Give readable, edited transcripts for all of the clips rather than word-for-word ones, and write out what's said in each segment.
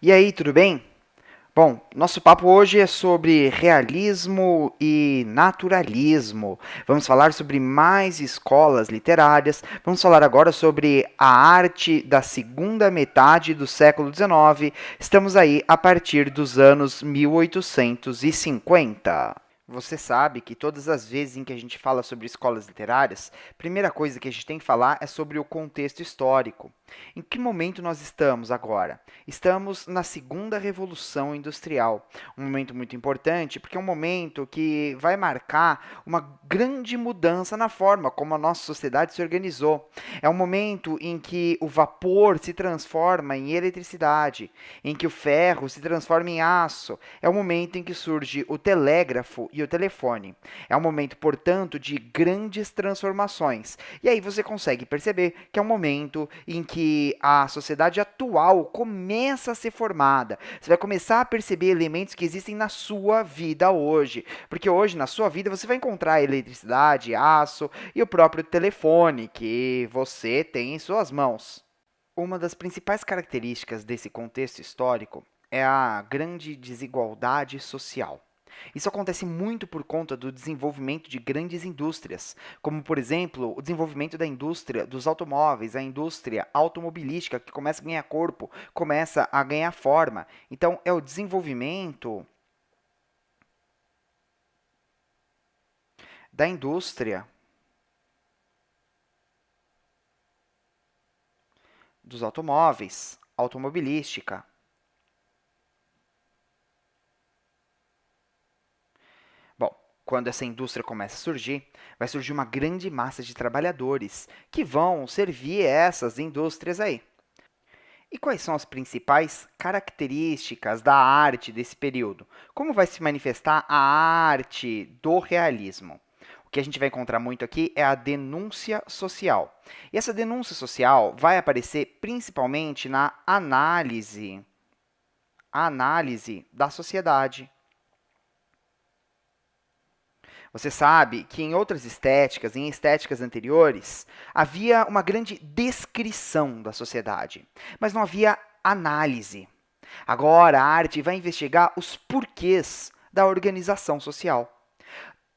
E aí, tudo bem? Bom, nosso papo hoje é sobre realismo e naturalismo. Vamos falar sobre mais escolas literárias. Vamos falar agora sobre a arte da segunda metade do século XIX. Estamos aí a partir dos anos 1850. Você sabe que todas as vezes em que a gente fala sobre escolas literárias, a primeira coisa que a gente tem que falar é sobre o contexto histórico. Em que momento nós estamos agora? Estamos na segunda revolução industrial, um momento muito importante porque é um momento que vai marcar uma grande mudança na forma como a nossa sociedade se organizou. É um momento em que o vapor se transforma em eletricidade, em que o ferro se transforma em aço. É o momento em que surge o telégrafo e o telefone. É um momento, portanto, de grandes transformações. E aí você consegue perceber que é um momento em que a sociedade atual começa a ser formada. Você vai começar a perceber elementos que existem na sua vida hoje. Porque hoje, na sua vida, você vai encontrar eletricidade, aço e o próprio telefone que você tem em suas mãos. Uma das principais características desse contexto histórico é a grande desigualdade social. Isso acontece muito por conta do desenvolvimento de grandes indústrias, como, por exemplo, o desenvolvimento da indústria dos automóveis, a indústria automobilística, que começa a ganhar corpo, começa a ganhar forma. Então, é o desenvolvimento da indústria dos automóveis, automobilística. Bom, quando essa indústria começa a surgir, vai surgir uma grande massa de trabalhadores que vão servir essas indústrias aí. E quais são as principais características da arte desse período? Como vai se manifestar a arte do realismo? O que a gente vai encontrar muito aqui é a denúncia social. E essa denúncia social vai aparecer principalmente na análise da sociedade. Você sabe que em outras estéticas, em estéticas anteriores, havia uma grande descrição da sociedade, mas não havia análise. Agora, a arte vai investigar os porquês da organização social.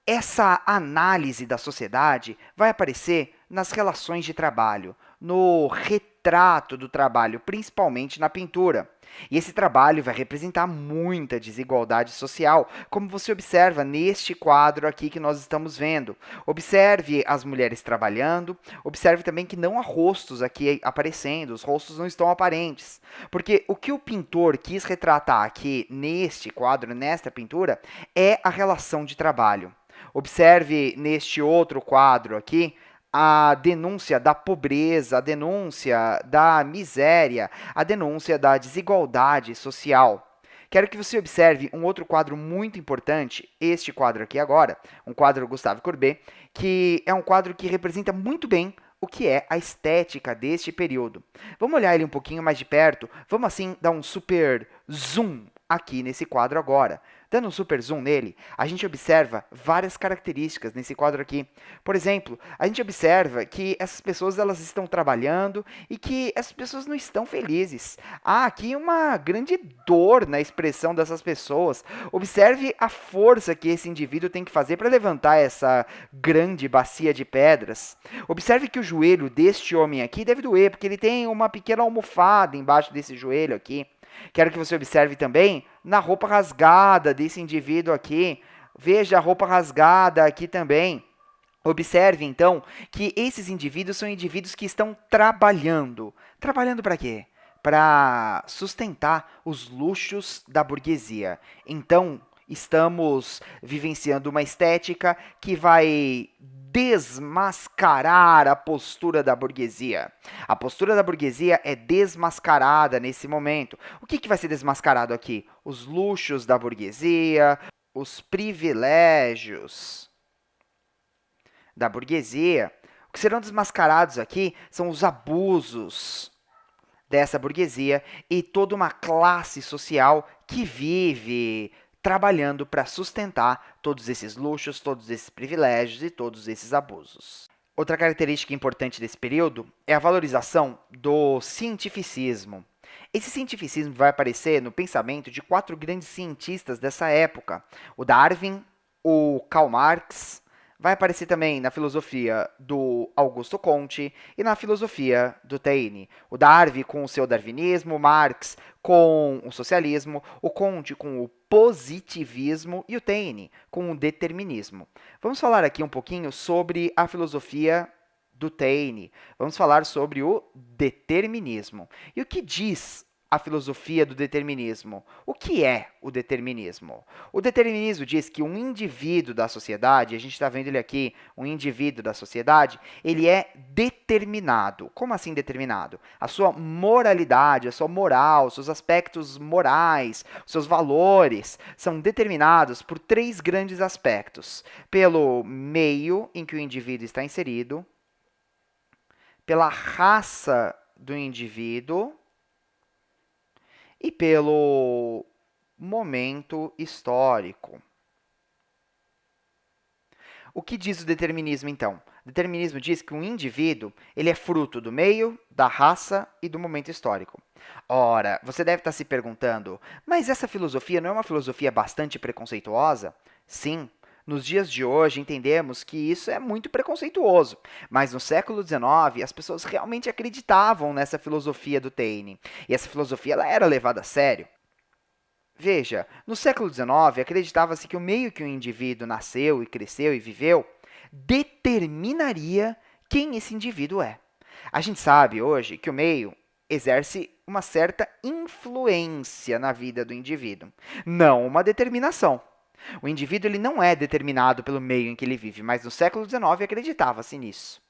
Essa análise da sociedade vai aparecer nas relações de trabalho, no retrato do trabalho, principalmente na pintura. E esse trabalho vai representar muita desigualdade social, como você observa neste quadro aqui que nós estamos vendo. Observe as mulheres trabalhando, observe também que não há rostos aqui aparecendo, os rostos não estão aparentes. Porque o que o pintor quis retratar aqui neste quadro, nesta pintura, é a relação de trabalho. Observe neste outro quadro aqui a denúncia da pobreza, a denúncia da miséria, a denúncia da desigualdade social. Quero que você observe um outro quadro muito importante, este quadro aqui agora, um quadro do Gustave Courbet, que é um quadro que representa muito bem o que é a estética deste período. Vamos olhar ele um pouquinho mais de perto, vamos assim dar um super zoom aqui nesse quadro agora. Dando um super zoom nele, a gente observa várias características nesse quadro aqui. Por exemplo, a gente observa que essas pessoas elas estão trabalhando e que essas pessoas não estão felizes. Há aqui uma grande dor na expressão dessas pessoas. Observe a força que esse indivíduo tem que fazer para levantar essa grande bacia de pedras. Observe que o joelho deste homem aqui deve doer, porque ele tem uma pequena almofada embaixo desse joelho aqui. Quero que você observe também na roupa rasgada desse indivíduo aqui. Veja a roupa rasgada aqui também. Observe, então, que esses indivíduos são indivíduos que estão trabalhando. Trabalhando para quê? Para sustentar os luxos da burguesia. Então, estamos vivenciando uma estética que vai desmascarar a postura da burguesia. A postura da burguesia é desmascarada nesse momento. O que vai ser desmascarado aqui? Os luxos da burguesia, os privilégios da burguesia. O que serão desmascarados aqui são os abusos dessa burguesia e toda uma classe social que vive trabalhando para sustentar todos esses luxos, todos esses privilégios e todos esses abusos. Outra característica importante desse período é a valorização do cientificismo. Esse cientificismo vai aparecer no pensamento de 4 grandes cientistas dessa época: o Darwin, o Karl Marx, vai aparecer também na filosofia do Augusto Comte e na filosofia do Taine. O Darwin com o seu darwinismo, o Marx com o socialismo, o Comte com o positivismo e o Taine com o determinismo. Vamos falar aqui um pouquinho sobre a filosofia do Taine. Vamos falar sobre o determinismo. E o que diz a filosofia do determinismo? O que é o determinismo? O determinismo diz que um indivíduo da sociedade, a gente está vendo ele aqui, um indivíduo da sociedade, ele é determinado. Como assim determinado? A sua moralidade, a sua moral, seus aspectos morais, seus valores são determinados por 3 grandes aspectos: pelo meio em que o indivíduo está inserido, pela raça do indivíduo e pelo momento histórico. O que diz o determinismo, então? O determinismo diz que um indivíduo ele é fruto do meio, da raça e do momento histórico. Ora, você deve estar se perguntando, mas essa filosofia não é uma filosofia bastante preconceituosa? Sim. Nos dias de hoje, entendemos que isso é muito preconceituoso, mas no século XIX, as pessoas realmente acreditavam nessa filosofia do Taine, e essa filosofia ela era levada a sério. Veja, no século XIX, acreditava-se que o meio que o indivíduo nasceu e cresceu e viveu determinaria quem esse indivíduo é. A gente sabe hoje que o meio exerce uma certa influência na vida do indivíduo, não uma determinação. O indivíduo ele não é determinado pelo meio em que ele vive, mas no século XIX acreditava-se nisso.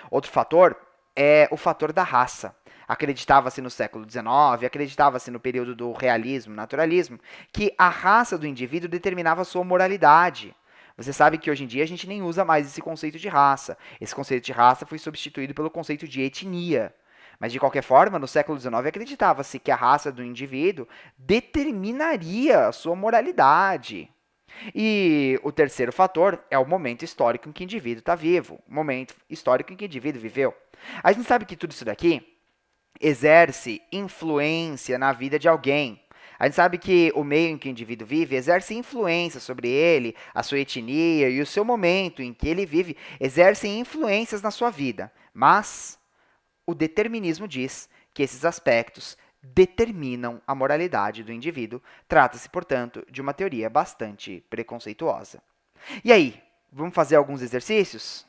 Outro fator é o fator da raça. Acreditava-se no século XIX, acreditava-se no período do realismo, naturalismo, que a raça do indivíduo determinava a sua moralidade. Você sabe que hoje em dia a gente nem usa mais esse conceito de raça. Esse conceito de raça foi substituído pelo conceito de etnia. Mas, de qualquer forma, no século XIX acreditava-se que a raça do indivíduo determinaria a sua moralidade. E o terceiro fator é o momento histórico em que o indivíduo está vivo, o momento histórico em que o indivíduo viveu. A gente sabe que tudo isso daqui exerce influência na vida de alguém. A gente sabe que o meio em que o indivíduo vive exerce influência sobre ele, a sua etnia e o seu momento em que ele vive exercem influências na sua vida. Mas o determinismo diz que esses aspectos determinam a moralidade do indivíduo. Trata-se, portanto, de uma teoria bastante preconceituosa. E aí, vamos fazer alguns exercícios?